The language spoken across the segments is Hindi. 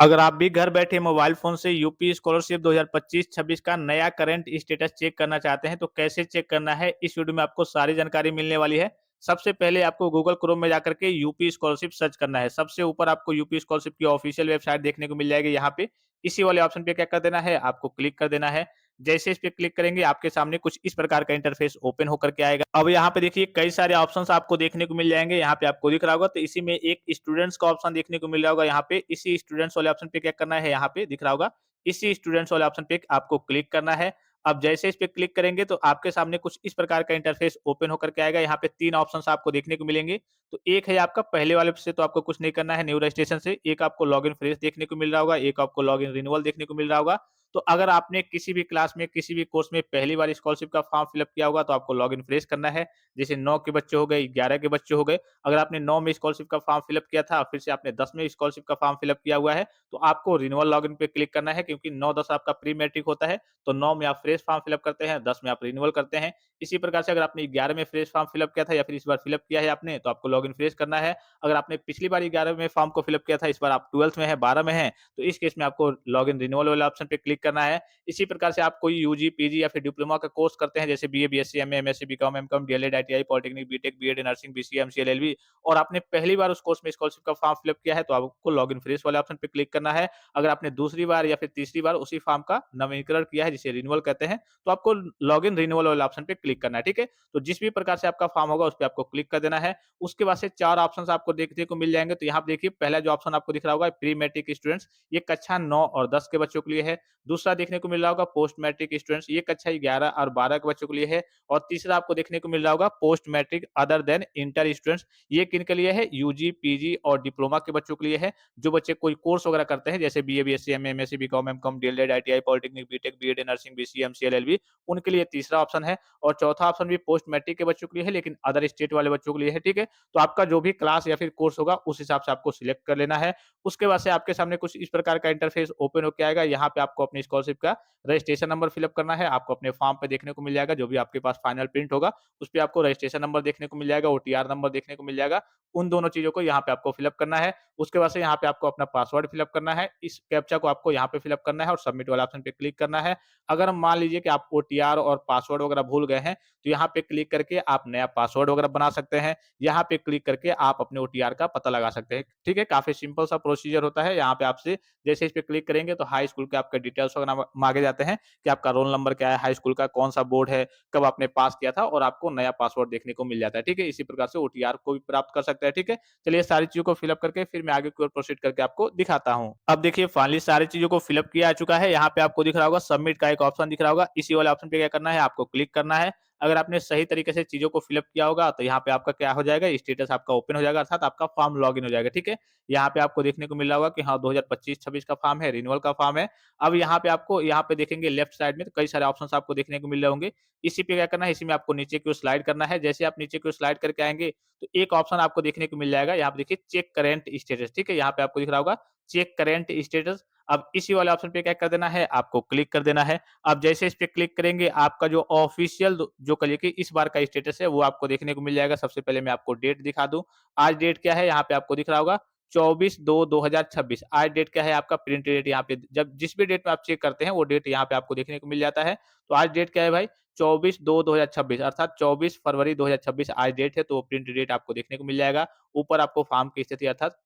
अगर आप भी घर बैठे मोबाइल फ़ोन से यूपी स्कॉलरशिप 2025-26 का नया करंट स्टेटस चेक करना चाहते हैं, तो कैसे चेक करना है, इस वीडियो में आपको सारी जानकारी मिलने वाली है। सबसे पहले आपको गूगल क्रोम में जाकर के यूपी स्कॉलरशिप सर्च करना है। सबसे ऊपर आपको यूपी स्कॉलरशिप की ऑफ़िशियल वेबसाइट देखने को मिल जाएगी यहाँ पे। इसी वाले ऑप्शन पे क्या कर देना है, आपको क्लिक कर देना है। जैसे इस पे क्लिक करेंगे, आपके सामने कुछ इस प्रकार का इंटरफ़ेस ओपन होकर के आएगा। अब यहाँ पे देखिए कई सारे ऑप्शंस आपको देखने को मिल जाएँगे, यहाँ पे आपको दिख रहा होगा, तो इसी में एक स्टूडेंट्स का ऑप्शन देखने को मिल रहा होगा यहाँ पे। इसी स्टूडेंट्स वाले ऑप्शन पे क्या करना है, यहाँ पे दिख रहा होगा, इसी स्टूडेंट्स वाले ऑप्शन पे आपको क्लिक करना है। अब जैसे इस पे क्लिक करेंगे, तो आपके सामने कुछ इस प्रकार का इंटरफ़ेस ओपन होकर के आएगा। यहाँ पे 3 ऑप्शंस आपको देखने को मिलेंगे। तो एक है आपका पहले वाले से तो आपको कुछ नहीं करना है न्यू रजिस्ट्रेशन से, एक आपको लॉगिन फ्रेश देखने को मिल रहा होगा, एक आपको लॉगिन रिन्यूअल देखने को मिल रहा होगा। तो अगर आपने किसी भी क्लास में, किसी भी कोर्स में पहली बार स्कॉलरशिप का फॉर्म फिल अप किया होगा, तो आपको लॉगिन फ्रेश करना है। जैसे 9 के बच्चे हो गए, 11 के बच्चे हो गए। अगर आपने 9 में स्कॉलरशिप का फॉर्म फिल अप किया था, फिर से आपने 10 में स्कॉलरशिप का फॉर्म फिल अप किया हुआ है, तो आपको रिन्यूअल लॉगिन पे क्लिक करना है, क्योंकि 9-10 आपका प्री मैट्रिक होता है, तो 9 में आप फ्रेश फॉर्म फिल अप करते हैं, 10 में आप रिन्यूअल करते हैं। इसी प्रकार से अगर आपने 11 में फ्रेश फॉर्म फिल अप किया था या फिर इस बार फिल अप किया है आपने, तो आपको लॉगिन फ्रेश करना है। अगर आपने पिछली बार 11 में फॉर्म को फिल अप किया था, इस बार आप 12th में हैं, 12 में हैं, तो इस केस में आपको लॉगिन रिन्यूअल वाले ऑप्शन पे क्लिक करना है। इसी प्रकार से आप कोई यूजी, पीजी या फिर डिप्लोमा का कोर्स करते हैं, जैसे BA, BSc, MA, MSc, BCom, MCom, DElEd, ITI, polytechnic, BTech, BEd, nursing, BCA, MCA, LLB और आपने पहली बार उस कोर्स में स्कॉलरशिप का फॉर्म फिल अप किया है, तो आपको लॉगिन फ्रेश वाले ऑप्शन पे क्लिक करना है। अगर आपने दूसरी बार या फिर तीसरी बार उसी फॉर्म का नवीनीकरण किया है, जिसे रिन्यूअल कहते हैं, तो आपको लॉगिन रिन्यूअल वाले ऑप्शन पे क्लिक करना है, ठीक है? तो जिस भी प्रकार से आपका फॉर्म होगा, उस पे आपको क्लिक कर देना है। उसके बाद से 4 ऑप्शंस आपको देखने को मिल जाएँगे। तो यहाँ पे देखिए पहला जो ऑप्शन आपको दिख रहा होगा प्री मैट्रिक स्टूडेंट्स, ये कक्षा 9 और 10 के बच्चों के लिए है। दूसरा देखने को मिल रहा होगा पोस्ट मैट्रिक स्टूडेंट्स, ये कक्षा 11 और 12 के बच्चों के लिए है। और तीसरा आपको देखने को मिल रहा होगा post matric other than inter students, ये किनके लिए है? यूजी, पीजी और डिप्लोमा के बच्चों के लिए है। जो बच्चे कोई कोर्स वगैरह करते हैं, जैसे BA, BSc, MA, MSc, BCom, MCom, DElEd, ITI, polytechnic, BTech, BEd, nursing, BCA, MCA, LLB, उनके लिए तीसरा ऑप्शन है। और चौथा ऑप्शन भी पोस्ट मैट्रिक के बच्चों के लिए है, लेकिन अदर स्टेट वाले बच्चों के लिए है, ठीक है? तो आपका जो भी क्लास या फिर कोर्स होगा, उस हिसाब से आपको सिलेक्ट कर लेना है। उसके बाद से आपके सामने कुछ इस प्रकार का इंटरफेस ओपन होके आएगा। यहाँ पे आपको अपनी स्कॉलरशिप का रजिस्ट्रेशन नंबर फिल अप करना है। आपको अपने फॉर्म पे देखने को मिल जाएगा, जो भी आपके पास फाइनल प्रिंट होगा, उस पे आपको रजिस्ट्रेशन नंबर देखने को मिल जाएगा, ओटीआर नंबर देखने को मिल जाएगा। उन दोनों चीज़ों को यहाँ पे आपको फिल अप करना है। उसके बाद से यहाँ पे आपको अपना पासवर्ड फिल अप करना है। इस कैप्चा को आपको यहाँ पे फिल अप करना है और सबमिट वाला ऑप्शन पे क्लिक करना है। अगर मान लीजिए कि आप ओटीआर और पासवर्ड वगैरह भूल गए हैं, तो यहाँ पे क्लिक करके आप नया पासवर्ड वगैरह बना सकते हैं। यहाँ पे क्लिक करके आप अपने ओटीआर का पता लगा सकते हैं। ठीक है? काफ़ी सिंपल सा प्रोसीजर होता है। यहाँ पे आपसे जैसे इस पे क्लिक करेंगे, तो हाई स्कूल के आपके डिटेल्स वगैरह माँगे जाते हैं कि आपका रोल नंबर क्या है, हाई स्कूल का कौन-सा बोर्ड है, कब आपने पास किया था और आपको नया पासवर्ड देखने को मिल जाता है। ठीक है? इसी प्रकार से ओटीआर को भी प्राप्त कर सकते हैं। ठीक है? चलिए सारी चीज़ों को फिल अप करके फिर मैं आगे की ओर प्रोसीड करके आपको दिखाता हूँ। अब देखिए फाइनली सारी चीज़ों को फिल अप किया जा चुका है। यहाँ पे आपको दिख रहा होगा सबमिट का एक ऑप्शन दिख रहा होगा। इसी वाले ऑप्शन पे क्या करना है, आपको क्लिक करना है। अगर आपने सही तरीके से चीज़ों को फिल अप किया होगा, तो यहाँ पे आपका क्या हो जाएगा, स्टेटस आपका ओपन हो जाएगा, अर्थात आपका फॉर्म लॉगिन हो जाएगा। ठीक है? यहाँ पे आपको देखने को मिल रहा होगा कि हाँ, 2025-26 का फॉर्म है, रिन्यूअल का फॉर्म है। अब यहाँ पे आपको यहाँ पे देखेंगे लेफ्ट साइड में, तो कई सारे ऑप्शंस आपको देखने को मिल रहे होंगे। इसी पे क्या करना है, इसी में आपको नीचे की ओर स्लाइड करना है। जैसे आप नीचे की ओर स्लाइड करके आएँगे, तो एक ऑप्शन आपको देखने को मिल जाएगा। यहाँ पे देखिए चेक करंट स्टेटस, ठीक है? यहाँ पे आपको दिख रहा होगा चेक करंट स्टेटस। अब इसी वाले ऑप्शन पे क्या कर देना है, आपको क्लिक कर देना है। अब जैसे इस पे क्लिक करेंगे, आपका जो ऑफिशियल जो कहिए कि इस बार का स्टेटस है, वो आपको देखने को मिल जाएगा। सबसे पहले मैं आपको डेट दिखा दूँ। आज डेट क्या है, यहाँ पे आपको दिख रहा होगा 24/2/2026। आज डेट क्या है, आपका प्रिंट डेट यहाँ पे जब जिस भी डेट में आप चेक करते हैं, वो डेट यहाँ पे आपको देखने को मिल जाता है। तो आज डेट क्या है भाई, 24/2/2026 अर्थात 24 फरवरी 2026 आज डेट है, तो प्रिंट डेट आपको देखने को मिल जाएगा। ऊपर आपको फॉर्म की स्थिति अर्थात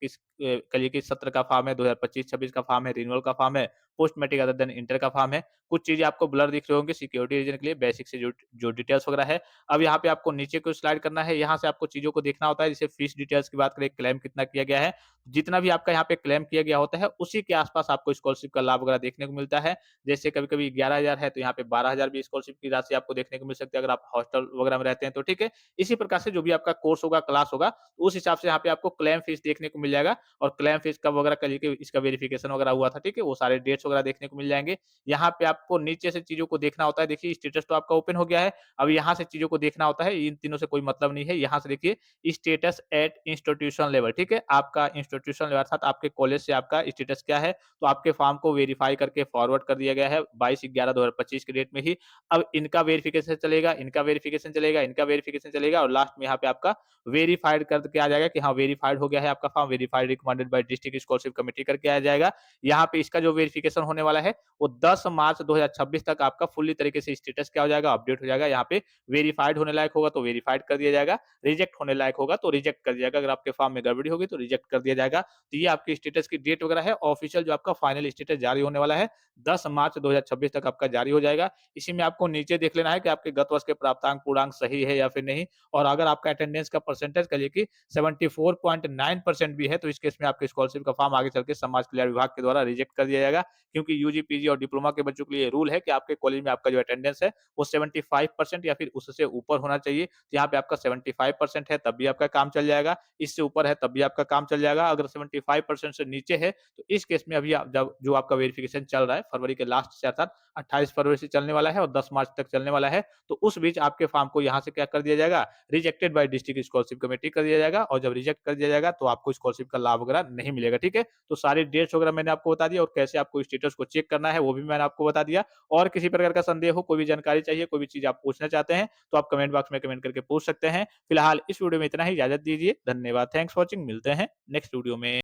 कहिए कि सत्र का फॉर्म है, 2025-26 का फॉर्म है, रिन्यूअल का फॉर्म है, post matric other than inter का फॉर्म है। कुछ चीज़ें आपको ब्लर दिख रही होंगी सिक्योरिटी रीज़न के लिए, बेसिक से जो जो डिटेल्स वगैरह है। अब यहाँ पे आपको नीचे को स्लाइड करना है, यहाँ से आपको चीज़ों को देखना होता है, जैसे फीस डिटेल्स की बात करें, क्लेम कितना किया गया है। जितना भी आपका यहाँ पे क्लेम किया गया होता है, उसी के आस-पास आपको स्कॉलरशिप का लाभ वगैरह देखने को मिलता है। जैसे कभी-कभी 11,000 है, तो यहाँ पे 12,000 भी स्कॉलरशिप की राशि आपको देखने को मिल सकती है, अगर आप हॉस्टल वगैरह में रहते हैं तो, ठीक है? इसी प्रकार से जो भी आपका कोर्स होगा, क्लास होगा, उस हिसाब से यहाँ पे आपको क्लेम फीस देखने को मिल जाएगा और क्लेम फीस कब वगैरह करिए कि इसका वेरिफिकेशन वगैरह हुआ था, ठीक है? वो सारे डेट्स वगैरह देखने को मिल जाएँगे। यहाँ पे आपको नीचे से चीज़ों को देखना होता है। देखिए स्टेटस तो आपका ओपन हो गया है, अब यहाँ से चीज़ों को देखना होता है, इन तीनों से कोई मतलब नहीं है। यहाँ से देखिए स्टेटस एट इंस्टीट्यूशन लेवल, ठीक है? आपका इंस्टीट्यूशन लेवल अर्थात आपके कॉलेज से आपका स्टेटस क्या है, तो आपके फॉर्म को वेरीफाई करके फॉरवर्ड कर दिया गया है 22/11/2025 की डेट में ही। अब इनका वेरिफिकेशन चलेगा, इनका वेरिफिकेशन चलेगा, इनका वेरिफिकेशन चलेगा और लास्ट में यहाँ पे आपका वेरिफाइड करके आ जाएगा जाएगा कि हाँ, वेरिफाइड हो गया है आपका form, verified recommended by district scholarship committee करके आ जाएगा। यहाँ पे इसका जो वेरिफिकेशन होने वाला है, वो 10 मार्च 2026 तक आपका फुल्ली तरीके से स्टेटस क्या हो जाएगा, अपडेट हो जाएगा। यहाँ पे वेरिफाइड होने लायक होगा तो वेरिफाइड कर दिया जाएगा, रिजेक्ट होने लायक होगा तो रिजेक्ट कर दिया जाएगा। अगर आपके फॉर्म में गड़बड़ी होगी तो रिजेक्ट कर दिया जाएगा। तो ये आपके स्टेटस की डेट वगैरह है, ऑफिशियल जो आपका फाइनल स्टेटस जारी होने वाला है, 10 मार्च 2026 तक आपका जारी हो जाएगा। इसी में आपको नीचे देख लेना है कि आपके गत वर्ष के प्राप्तांक पूर्णांक सही है या फिर नहीं, और अगर आपका अटेंडेंस का परसेंटेज कहिए कि 74.9% भी है, तो इस केस में आपके स्कॉलरशिप का फॉर्म आगे चल के समाज कल्याण विभाग के द्वारा रिजेक्ट कर दिया जाएगा। क्योंकि यूजी, पीजी और डिप्लोमा के बच्चों के लिए रूल है कि आपके कॉलेज में आपका जो अटेंडेंस है, वो 75% या फिर उससे ऊपर होना चाहिए। तो यहाँ पे आपका 75% है, तब भी आपका काम चल जाएगा। इससे ऊपर है, तब भी आपका काम चल जाएगा। अगर 75% से नीचे है, तो इस केस में अभी आप जब जो आपका वेरिफिकेशन चल रहा है, फरवरी के लास्ट से अर्थात 28 फरवरी से चलने वाला है और 10 मार्च तक चलने वाला है, तो उस बीच आपके फॉर्म को यहाँ से क्या कर दिया जाएगा, rejected by district scholarship committee कर दिया जाएगा, और जब रिजेक्ट कर दिया जाएगा, तो आपको स्कॉलरशिप का लाभ वगैरह नहीं मिलेगा, ठीक है? तो सारी डेट्स वगैरह मैंने आपको बता दिया, और कैसे आपको स्टेटस को चेक करना है, वो भी मैंने आपको बता दिया। और किसी प्रकार का संदेह हो, कोई भी जानकारी चाहिए, कोई भी चीज़ आप पूछना चाहते हैं, तो आप कमेंट बॉक्स में कमेंट करके पूछ सकते हैं। फिलहाल इस वीडियो में इतना ही, इजाज़त दीजिए। धन्यवाद। Thanks for watching. मिलते हैं नेक्स्ट वीडियो में।